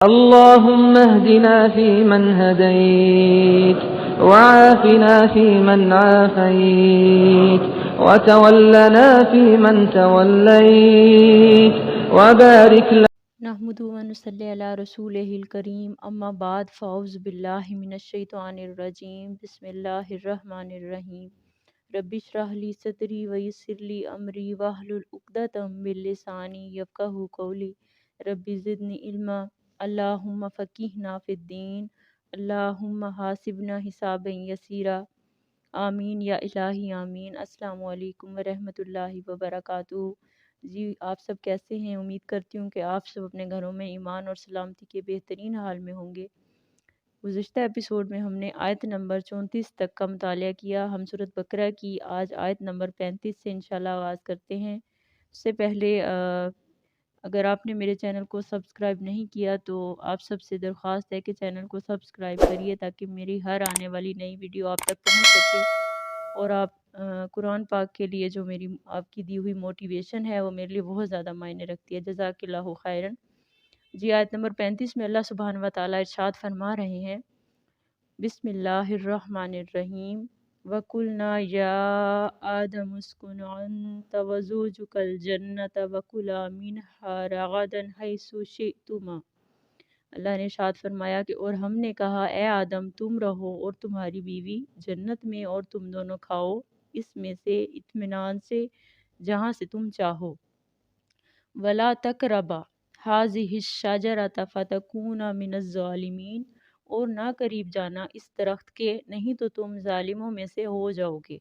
اللهم اهدنا فيمن هديت وعافنا فيمن عافيت وتولنا فيمن توليت وبارك لنا. نحمدہ و نصلی علی رسولہ الکریم، اما بعد، فاعوذ باللہ من الشیطان الرجیم، بسم اللہ الرحمن الرحیم۔ رب اشرح لی صدری ویسر لی امری واحلل عقدۃ من لسانی یفقہوا قولی، رب زدنی علما، اللہم فقہنا فی الدین، اللہم حاسبنا حسابا یسیرا، آمین یا الہی آمین۔ السلام علیکم ورحمۃ اللہ وبرکاتہ۔ جی آپ سب کیسے ہیں؟ امید کرتی ہوں کہ آپ سب اپنے گھروں میں ایمان اور سلامتی کے بہترین حال میں ہوں گے۔ گزشتہ ایپیسوڈ میں ہم نے آیت نمبر 34 تک کا مطالعہ کیا۔ ہم سورۃ بقرہ کی آج آیت نمبر 35 سے انشاءاللہ آغاز کرتے ہیں۔ اس سے پہلے اگر آپ نے میرے چینل کو سبسکرائب نہیں کیا تو آپ سب سے درخواست ہے کہ چینل کو سبسکرائب کریے تاکہ میری ہر آنے والی نئی ویڈیو آپ تک پہنچ سکے، اور آپ قرآن پاک کے لیے جو میری آپ کی دی ہوئی موٹیویشن ہے وہ میرے لیے بہت زیادہ معنی رکھتی ہے۔ جزاک اللہ خیرن۔ جی آیت نمبر 35 میں اللہ سبحانہ و تعالیٰ ارشاد فرما رہے ہیں، بسم اللہ الرحمن الرحیم، وَقُلْنَا يَا آدَمُ اسْكُنْ أَنْتَ وَزَوْجُكَ الْجَنَّةَ وَكُلَا مِنْهَا رَغَدًا حَيْثُ شِئْتُمَا۔ اللہ نے ارشاد فرمایا کہ اور ہم نے کہا اے آدم تم رہو اور تمہاری بیوی جنت میں اور تم دونوں کھاؤ اس میں سے اطمینان سے جہاں سے تم چاہو، وَلَا تَقْرَبَا هَٰذِهِ الشَّجَرَةَ فَتَكُونَا مِنَ الظَّالِمِينَ، اور نہ قریب جانا اس درخت کے، نہیں تو تم ظالموں میں سے ہو جاؤ گے۔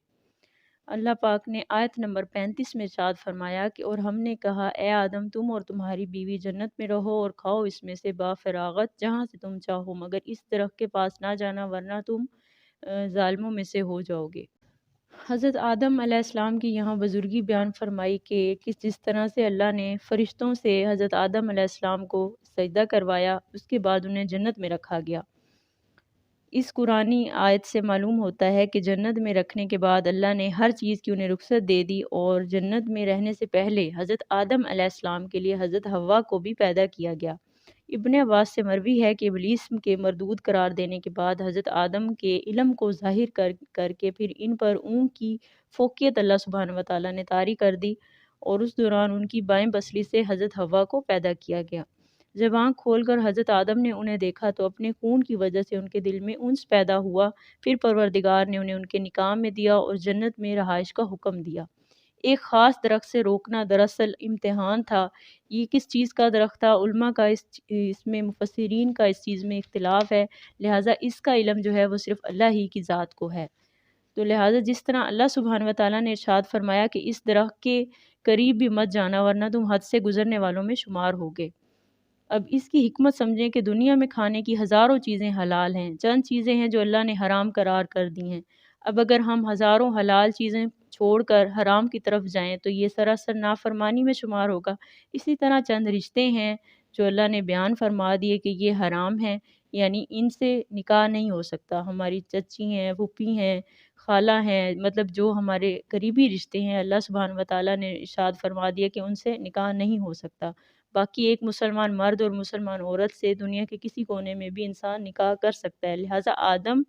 اللہ پاک نے آیت نمبر 35 میں ارشاد فرمایا کہ اور ہم نے کہا اے آدم تم اور تمہاری بیوی جنت میں رہو اور کھاؤ اس میں سے با فراغت جہاں سے تم چاہو، مگر اس درخت کے پاس نہ جانا ورنہ تم ظالموں میں سے ہو جاؤ گے۔ حضرت آدم علیہ السلام کی یہاں بزرگی بیان فرمائی کہ جس طرح سے اللہ نے فرشتوں سے حضرت آدم علیہ السلام کو سجدہ کروایا، اس کے بعد انہیں جنت میں رکھا گیا۔ اس قرآنی آیت سے معلوم ہوتا ہے کہ جنت میں رکھنے کے بعد اللہ نے ہر چیز کی انہیں رخصت دے دی، اور جنت میں رہنے سے پہلے حضرت آدم علیہ السلام کے لیے حضرت حوا کو بھی پیدا کیا گیا۔ ابن عباس سے مروی ہے کہ ابلیس کے مردود قرار دینے کے بعد حضرت آدم کے علم کو ظاہر کر کے پھر ان پر اونگ کی فوقیت اللہ سبحانہ و تعالیٰ نے طاری کر دی، اور اس دوران ان کی بائیں پسلی سے حضرت حوا کو پیدا کیا گیا۔ جب آنکھ کھول کر حضرت آدم نے انہیں دیکھا تو اپنے خون کی وجہ سے ان کے دل میں انس پیدا ہوا، پھر پروردگار نے انہیں ان کے نکاح میں دیا اور جنت میں رہائش کا حکم دیا۔ ایک خاص درخت سے روکنا دراصل امتحان تھا۔ یہ کس چیز کا درخت تھا؟ علماء کا اس میں مفسرین کا اس چیز میں اختلاف ہے، لہٰذا اس کا علم جو ہے وہ صرف اللہ ہی کی ذات کو ہے۔ تو لہٰذا جس طرح اللہ سبحانہ و تعالیٰ نے ارشاد فرمایا کہ اس درخت کے قریب بھی مت جانا ورنہ تم حد سے گزرنے والوں میں شمار ہوگے۔ اب اس کی حکمت سمجھیں کہ دنیا میں کھانے کی ہزاروں چیزیں حلال ہیں، چند چیزیں ہیں جو اللہ نے حرام قرار کر دی ہیں۔ اب اگر ہم ہزاروں حلال چیزیں چھوڑ کر حرام کی طرف جائیں تو یہ سراسر نافرمانی میں شمار ہوگا۔ اسی طرح چند رشتے ہیں جو اللہ نے بیان فرما دیے کہ یہ حرام ہیں، یعنی ان سے نکاح نہیں ہو سکتا۔ ہماری چچی ہیں، پھوپھی ہیں، خالہ ہیں، مطلب جو ہمارے قریبی رشتے ہیں، اللہ سبحانہ و تعالیٰ نے ارشاد فرما دیا کہ ان سے نکاح نہیں ہو سکتا۔ باقی ایک مسلمان مرد اور مسلمان عورت سے دنیا کے کسی کونے میں بھی انسان نکاح کر سکتا ہے۔ لہٰذا آدم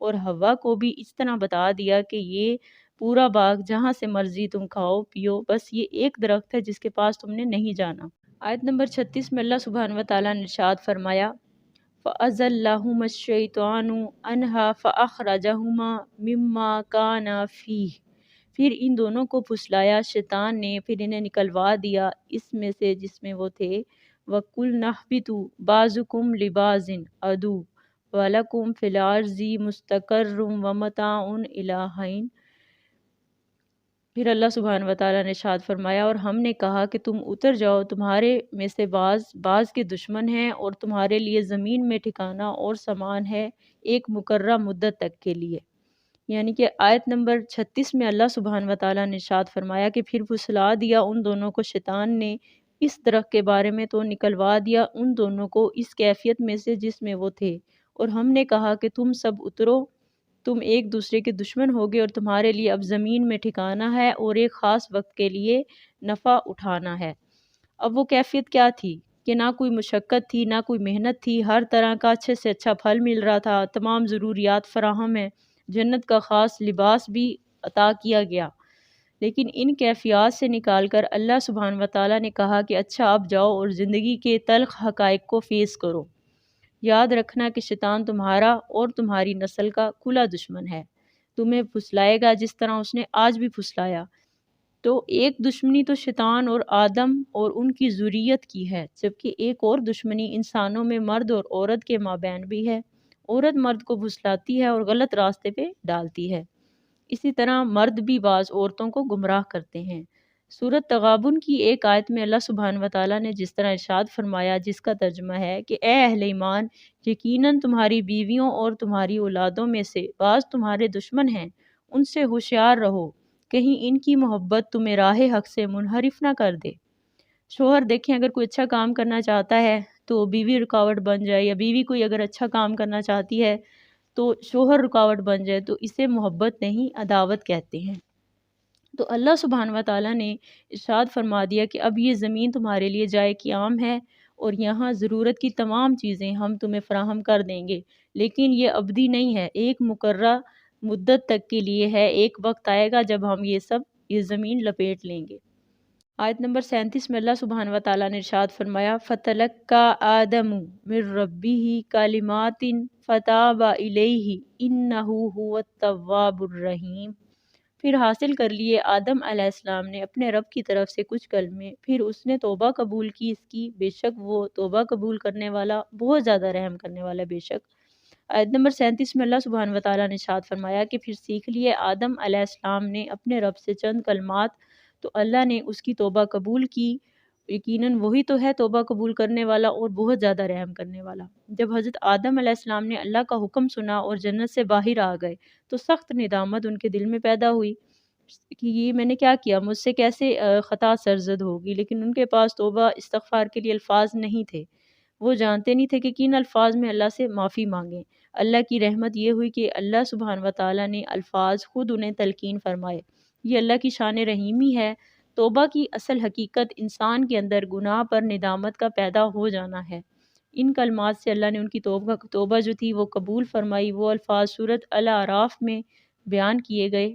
اور حوا کو بھی اس طرح بتا دیا کہ یہ پورا باغ جہاں سے مرضی تم کھاؤ پیو، بس یہ ایک درخت ہے جس کے پاس تم نے نہیں جانا۔ آیت نمبر 36 میں اللہ سبحانہ و تعالیٰ نے ارشاد فرمایا فَأَزَلَّهُمَا الشَّيْطَانُ عَنْهَا فَأَخْرَجَهُمَا مِمَّا كَانَا فِيهِ، پھر ان دونوں کو پھسلایا شیطان نے، پھر انہیں نکلوا دیا اس میں سے جس میں وہ تھے۔ وَقُلْنَا اهْبِطُوا بَعْضُكُمْ لِبَعْضٍ عَدُوٌّ وَلَكُمْ فِي الْأَرْضِ مُسْتَقَرٌّ وَمَتَاعٌ إِلَىٰ حِینٍ، پھر اللہ سبحانہ و تعالیٰ نے ارشاد فرمایا اور ہم نے کہا کہ تم اتر جاؤ، تمہارے میں سے بعض کے دشمن ہیں، اور تمہارے لیے زمین میں ٹھکانہ اور سامان ہے ایک مقررہ مدت تک کے لیے۔ یعنی کہ آیت نمبر 36 میں اللہ سبحانہ و تعالیٰ نے ارشاد فرمایا کہ پھر پھسلا دیا ان دونوں کو شیطان نے اس درخت کے بارے میں، تو نکلوا دیا ان دونوں کو اس کیفیت میں سے جس میں وہ تھے، اور ہم نے کہا کہ تم سب اترو، تم ایک دوسرے کے دشمن ہوگے، اور تمہارے لیے اب زمین میں ٹھکانہ ہے اور ایک خاص وقت کے لیے نفع اٹھانا ہے۔ اب وہ کیفیت کیا تھی؟ کہ نہ کوئی مشقت تھی، نہ کوئی محنت تھی، ہر طرح کا اچھے سے اچھا پھل مل رہا تھا، تمام ضروریات فراہم ہیں، جنت کا خاص لباس بھی عطا کیا گیا۔ لیکن ان کیفیات سے نکال کر اللہ سبحانہ و تعالیٰ نے کہا کہ اچھا اب جاؤ اور زندگی کے تلخ حقائق کو فیس کرو۔ یاد رکھنا کہ شیطان تمہارا اور تمہاری نسل کا کھلا دشمن ہے، تمہیں پھسلائے گا جس طرح اس نے آج بھی پھسلایا۔ تو ایک دشمنی تو شیطان اور آدم اور ان کی ذریت کی ہے، جبکہ ایک اور دشمنی انسانوں میں مرد اور عورت کے مابین بھی ہے۔ عورت مرد کو پھسلاتی ہے اور غلط راستے پہ ڈالتی ہے، اسی طرح مرد بھی بعض عورتوں کو گمراہ کرتے ہیں۔ سورۃ تغابن کی ایک آیت میں اللہ سبحانہ و تعالیٰ نے جس طرح ارشاد فرمایا، جس کا ترجمہ ہے کہ اے اہل ایمان، یقیناً تمہاری بیویوں اور تمہاری اولادوں میں سے بعض تمہارے دشمن ہیں، ان سے ہوشیار رہو، کہیں ان کی محبت تمہیں راہ حق سے منحرف نہ کر دے۔ شوہر دیکھیں اگر کوئی اچھا کام کرنا چاہتا ہے تو بیوی رکاوٹ بن جائے، یا بیوی کوئی اگر اچھا کام کرنا چاہتی ہے تو شوہر رکاوٹ بن جائے، تو اسے محبت نہیں عداوت کہتے ہیں۔ تو اللہ سبحانہ و تعالیٰ نے ارشاد فرما دیا کہ اب یہ زمین تمہارے لیے جائے قیام ہے اور یہاں ضرورت کی تمام چیزیں ہم تمہیں فراہم کر دیں گے، لیکن یہ ابدی نہیں ہے، ایک مقررہ مدت تک کے لیے ہے، ایک وقت آئے گا جب ہم یہ زمین لپیٹ لیں گے۔ آیت نمبر 37 میں اللہ سبحانہ و تعالیٰ نے ارشاد فرمایا فَتَلَقَّى آدَمُ مِن رَّبِّهِ كَلِمَاتٍ فَتَابَ إِلَيْهِ إِنَّهُ هُوَ التَّوَّابُ الرَّحِيمُ۔ پھر حاصل کر لیے آدم علیہ السلام نے اپنے رب کی طرف سے کچھ کلمے، پھر اس نے توبہ قبول کی اس کی، بے شک وہ توبہ قبول کرنے والا بہت زیادہ رحم کرنے والا بے شک۔ آیت نمبر 37 میں اللہ سبحانہ و تعالیٰ نے ارشاد فرمایا کہ پھر سیکھ لیے آدم علیہ السلام نے اپنے رب سے چند کلمات، تو اللہ نے اس کی توبہ قبول کی، یقیناً وہی تو ہے توبہ قبول کرنے والا اور بہت زیادہ رحم کرنے والا۔ جب حضرت آدم علیہ السلام نے اللہ کا حکم سنا اور جنت سے باہر آ گئے تو سخت ندامت ان کے دل میں پیدا ہوئی کہ یہ میں نے کیا کیا، مجھ سے کیسے خطا سرزد ہوگی، لیکن ان کے پاس توبہ استغفار کے لیے الفاظ نہیں تھے، وہ جانتے نہیں تھے کہ کن الفاظ میں اللہ سے معافی مانگیں۔ اللہ کی رحمت یہ ہوئی کہ اللہ سبحانہ و تعالیٰ نے الفاظ خود انہیں تلقین فرمائے، یہ اللہ کی شان رحیمی ہے۔ توبہ کی اصل حقیقت انسان کے اندر گناہ پر ندامت کا پیدا ہو جانا ہے۔ ان کلمات سے اللہ نے ان کی توبہ جو تھی وہ قبول فرمائی۔ وہ الفاظ سورۃ الاعراف میں بیان کیے گئے،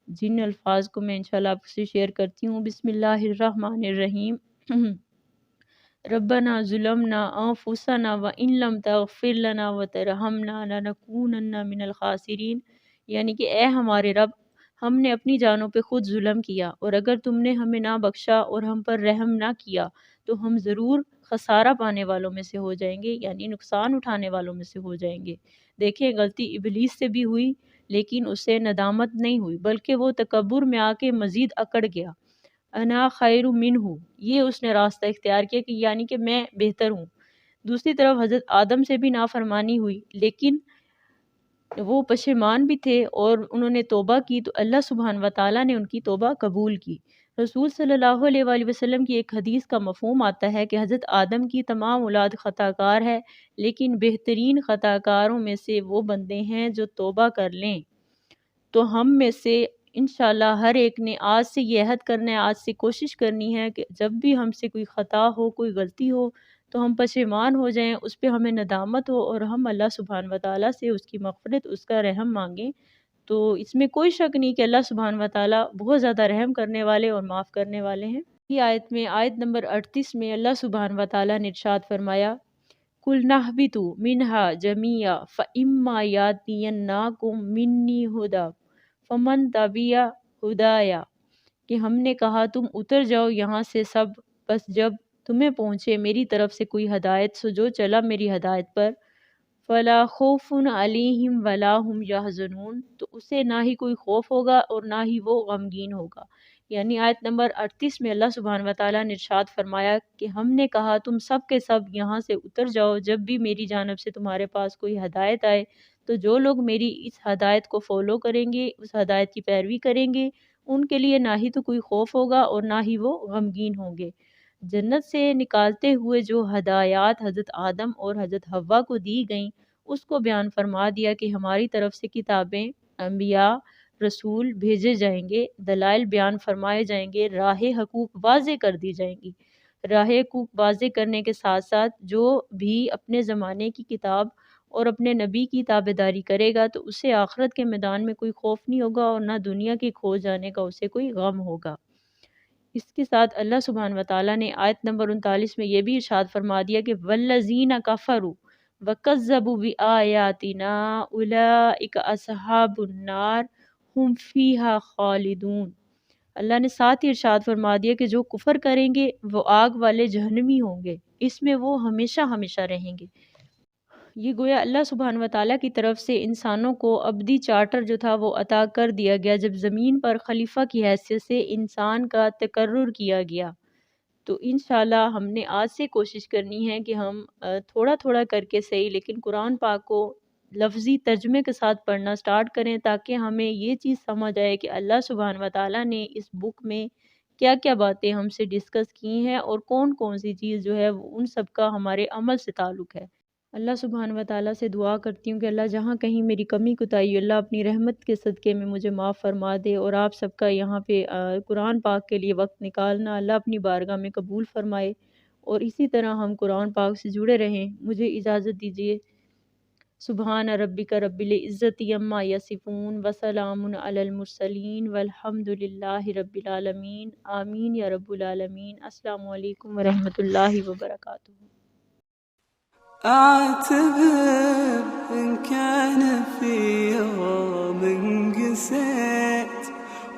جن الفاظ کو میں انشاءاللہ آپ سے شیئر کرتی ہوں۔ بسم اللہ الرحمن الرحیم۔ ربنا ظلمنا انفسنا وان لم تغفر لنا وترحمنا لنکونن من الخاسرین، یعنی کہ اے ہمارے رب، ہم نے اپنی جانوں پہ خود ظلم کیا، اور اگر تم نے ہمیں نہ بخشا اور ہم پر رحم نہ کیا تو ہم ضرور خسارہ پانے والوں میں سے ہو جائیں گے، یعنی نقصان اٹھانے والوں میں سے ہو جائیں گے۔ دیکھیں غلطی ابلیس سے بھی ہوئی لیکن اسے ندامت نہیں ہوئی، بلکہ وہ تکبر میں آ کے مزید اکڑ گیا۔ انا خیر منہ، یہ اس نے راستہ اختیار کیا کہ یعنی کہ میں بہتر ہوں۔ دوسری طرف حضرت آدم سے بھی نافرمانی ہوئی لیکن وہ پشیمان بھی تھے اور انہوں نے توبہ کی، تو اللہ سبحانہ و تعالیٰ نے ان کی توبہ قبول کی۔ رسول صلی اللہ علیہ وآلہ وسلم کی ایک حدیث کا مفہوم آتا ہے کہ حضرت آدم کی تمام اولاد خطا کار ہے، لیکن بہترین خطا کاروں میں سے وہ بندے ہیں جو توبہ کر لیں۔ تو ہم میں سے انشاءاللہ ہر ایک نے آج سے یہ عہد کرنا ہے، آج سے کوشش کرنی ہے کہ جب بھی ہم سے کوئی خطا ہو، کوئی غلطی ہو تو ہم پشیمان ہو جائیں، اس پہ ہمیں ندامت ہو اور ہم اللہ سبحانہ و تعالیٰ سے اس کی مغفرت، اس کا رحم مانگیں۔ تو اس میں کوئی شک نہیں کہ اللہ سبحانہ و تعالیٰ بہت زیادہ رحم کرنے والے اور معاف کرنے والے ہیں۔ یہ آیت میں آیت نمبر 38 میں اللہ سبحانہ و تعالیٰ نے ارشاد فرمایا قُلْ نَهْبِطُوا مِنْهَا جَمِيعًا فَإِمَّا يَأْتِيَنَّكُم مِّنِّي هُدًى فَمَن تَبِعَ ہدایٰ، کہ ہم نے کہا تم اتر جاؤ یہاں سے سب، بس جب تمہیں پہنچے میری طرف سے کوئی ہدایت، سو جو چلا میری ہدایت پر، فَلَا خَوْفٌ عَلَيْهِمْ وَلَا هُمْ يَحْزَنُونَ، تو اسے نہ ہی کوئی خوف ہوگا اور نہ ہی وہ غمگین ہوگا۔ یعنی آیت نمبر 38 میں اللہ سبحانہ و تعالیٰ نے ارشاد فرمایا کہ ہم نے کہا تم سب کے سب یہاں سے اتر جاؤ، جب بھی میری جانب سے تمہارے پاس کوئی ہدایت آئے تو جو لوگ میری اس ہدایت کو فالو کریں گے، اس ہدایت کی پیروی کریں گے، ان کے لیے نہ ہی تو کوئی خوف ہوگا اور نہ ہی وہ غمگین ہوں گے۔ جنت سے نکالتے ہوئے جو ہدایات حضرت آدم اور حضرت حوا کو دی گئیں اس کو بیان فرما دیا کہ ہماری طرف سے کتابیں، انبیاء، رسول بھیجے جائیں گے، دلائل بیان فرمائے جائیں گے، راہ حقوق واضح کر دی جائیں گی۔ راہ کوک واضح کرنے کے ساتھ ساتھ جو بھی اپنے زمانے کی کتاب اور اپنے نبی کی تابعداری کرے گا تو اسے آخرت کے میدان میں کوئی خوف نہیں ہوگا اور نہ دنیا کے کھو جانے کا اسے کوئی غم ہوگا۔ اس کے ساتھ اللہ سبحانہ وتعالیٰ نے آیت نمبر 39 میں یہ بھی ارشاد فرما دیا کہ والذین کفروا وکذبوا بآیاتنا اولئک اصحاب النار ہم فیہا خالدون۔ اللہ نے ساتھ ہی ارشاد فرما دیا کہ جو کفر کریں گے وہ آگ والے جہنمی ہوں گے، اس میں وہ ہمیشہ ہمیشہ رہیں گے۔ یہ گویا اللہ سبحانہ وتعالیٰ کی طرف سے انسانوں کو ابدی چارٹر جو تھا وہ عطا کر دیا گیا جب زمین پر خلیفہ کی حیثیت سے انسان کا تقرر کیا گیا۔ تو انشاءاللہ ہم نے آج سے کوشش کرنی ہے کہ ہم تھوڑا تھوڑا کر کے صحیح لیکن قرآن پاک کو لفظی ترجمے کے ساتھ پڑھنا سٹارٹ کریں تاکہ ہمیں یہ چیز سمجھ آئے کہ اللہ سبحانہ وتعالیٰ نے اس بک میں کیا کیا باتیں ہم سے ڈسکس کی ہیں اور کون کون سی چیز جو ہے ان سب کا ہمارے عمل سے تعلق ہے۔ اللہ سبحانہ وتعالیٰ سے دعا کرتی ہوں کہ اللہ جہاں کہیں میری کمی کوتاہی اللہ اپنی رحمت کے صدقے میں مجھے معاف فرما دے، اور آپ سب کا یہاں پہ قرآن پاک کے لیے وقت نکالنا اللہ اپنی بارگاہ میں قبول فرمائے، اور اسی طرح ہم قرآن پاک سے جڑے رہیں۔ مجھے اجازت دیجیے۔ سبحان ربک رب العزت عما یصفون وسلام علی المرسلین والحمد للہ رب العالمین، آمین یا رب العالمین۔ السلام علیکم ورحمۃ اللہ وبرکاتہ۔ أعتذر إن كان في يوم قسيت،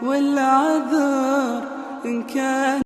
والعذر إن كان